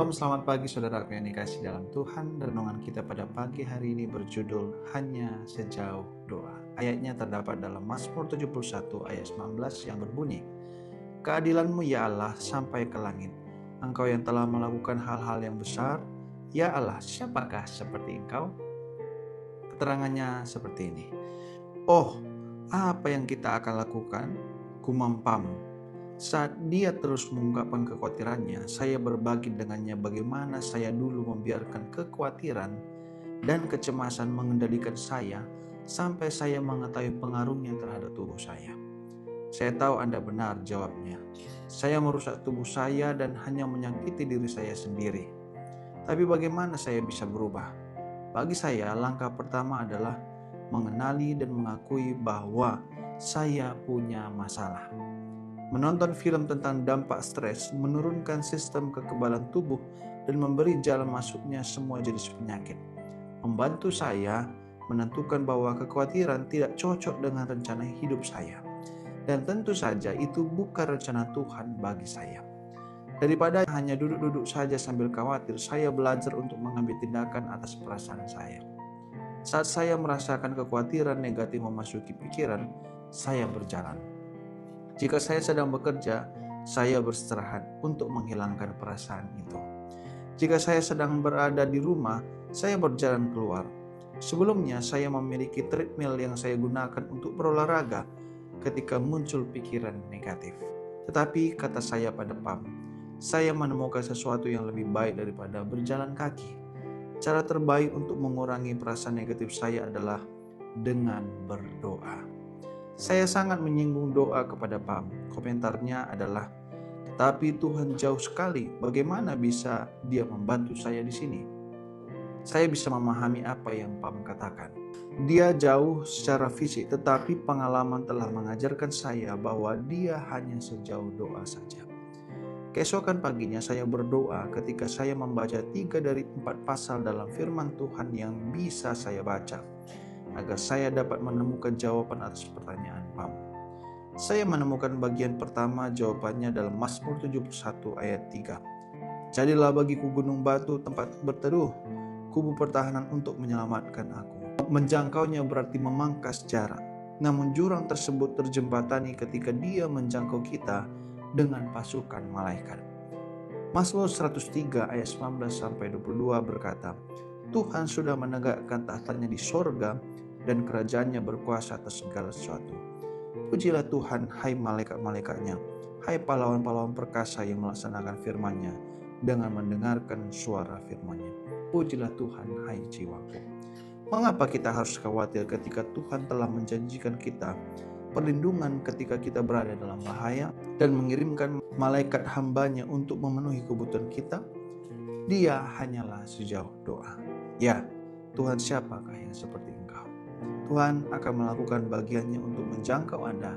Shalom, selamat pagi saudara yang dikasih dalam Tuhan. Renungan kita pada pagi hari ini berjudul Hanya Sejauh Doa. Ayatnya terdapat dalam Mazmur 71 ayat 19 yang berbunyi, Keadilan-Mu ya Allah sampai ke langit. Engkau yang telah melakukan hal-hal yang besar. Ya Allah, siapakah seperti Engkau? Keterangannya seperti ini. Oh, apa yang kita akan lakukan? Kumampamu. Saat dia terus mengungkapkan kekhawatirannya, saya berbagi dengannya bagaimana saya dulu membiarkan kekhawatiran dan kecemasan mengendalikan saya sampai saya mengetahui pengaruhnya terhadap tubuh saya. Saya tahu Anda benar jawabnya. Saya merusak tubuh saya dan hanya menyakiti diri saya sendiri. Tapi bagaimana saya bisa berubah? Bagi saya, langkah pertama adalah mengenali dan mengakui bahwa saya punya masalah. Menonton film tentang dampak stres menurunkan sistem kekebalan tubuh dan memberi jalan masuknya semua jenis penyakit. Membantu saya menentukan bahwa kekhawatiran tidak cocok dengan rencana hidup saya. Dan tentu saja itu bukan rencana Tuhan bagi saya. Daripada hanya duduk-duduk saja sambil khawatir, saya belajar untuk mengambil tindakan atas perasaan saya. Saat saya merasakan kekhawatiran negatif memasuki pikiran, saya berjalan. Jika saya sedang bekerja, saya beristirahat untuk menghilangkan perasaan itu. Jika saya sedang berada di rumah, saya berjalan keluar. Sebelumnya, saya memiliki treadmill yang saya gunakan untuk berolahraga ketika muncul pikiran negatif. Tetapi, kata saya pada Pam, saya menemukan sesuatu yang lebih baik daripada berjalan kaki. Cara terbaik untuk mengurangi perasaan negatif saya adalah dengan berdoa. Saya sangat menyinggung doa kepada Pam. Komentarnya adalah, tapi Tuhan jauh sekali, bagaimana bisa dia membantu saya di sini? Saya bisa memahami apa yang Pam katakan. Dia jauh secara fisik, tetapi pengalaman telah mengajarkan saya bahwa dia hanya sejauh doa saja. Keesokan paginya saya berdoa ketika saya membaca 3 dari 4 pasal dalam firman Tuhan yang bisa saya baca, agar saya dapat menemukan jawaban atas pertanyaan Pam. Saya menemukan bagian pertama jawabannya dalam Mazmur 71 ayat 3. Jadilah bagiku gunung batu tempat berteduh, kubu pertahanan untuk menyelamatkan aku. Menjangkaunya berarti memangkas jarak, namun jurang tersebut terjembatani ketika dia menjangkau kita dengan pasukan malaikat. Mazmur 103 ayat 19-22 berkata, Tuhan sudah menegakkan tahtanya di sorga dan kerajaannya berkuasa atas segala sesuatu. Pujilah Tuhan, hai malaikat-malaikatnya, hai pahlawan-pahlawan perkasa yang melaksanakan firman-Nya dengan mendengarkan suara firman-Nya. Pujilah Tuhan, hai jiwaku. Mengapa kita harus khawatir ketika Tuhan telah menjanjikan kita perlindungan ketika kita berada dalam bahaya dan mengirimkan malaikat hamba-Nya untuk memenuhi kebutuhan kita? Dia hanyalah sejauh doa. Ya, Tuhan siapakah yang seperti Engkau? Tuhan akan melakukan bagiannya untuk menjangkau Anda.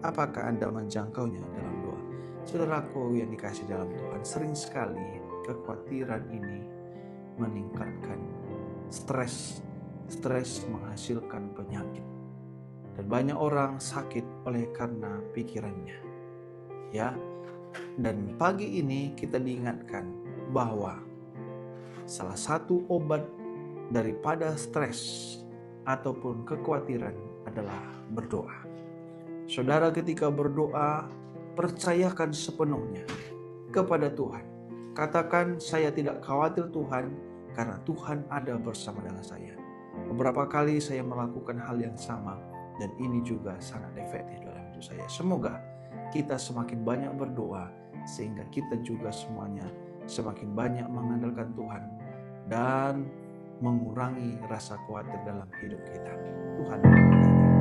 Apakah Anda menjangkaunya dalam doa? Saudaraku yang dikasih dalam Tuhan, sering sekali kekhawatiran ini meningkatkan stres. Stres menghasilkan penyakit. Dan banyak orang sakit oleh karena pikirannya. Ya. Dan pagi ini kita diingatkan bahwa salah satu obat daripada stres ataupun kekhawatiran adalah berdoa. Saudara, ketika berdoa, percayakan sepenuhnya kepada Tuhan. Katakan, saya tidak khawatir Tuhan, karena Tuhan ada bersama dengan saya. Beberapa kali saya melakukan hal yang sama, dan ini juga sangat efektif dalam hidup saya. Semoga kita semakin banyak berdoa, sehingga kita juga semuanya semakin banyak mengandalkan Tuhan dan mengurangi rasa khawatir dalam hidup kita. Tuhan memberkati.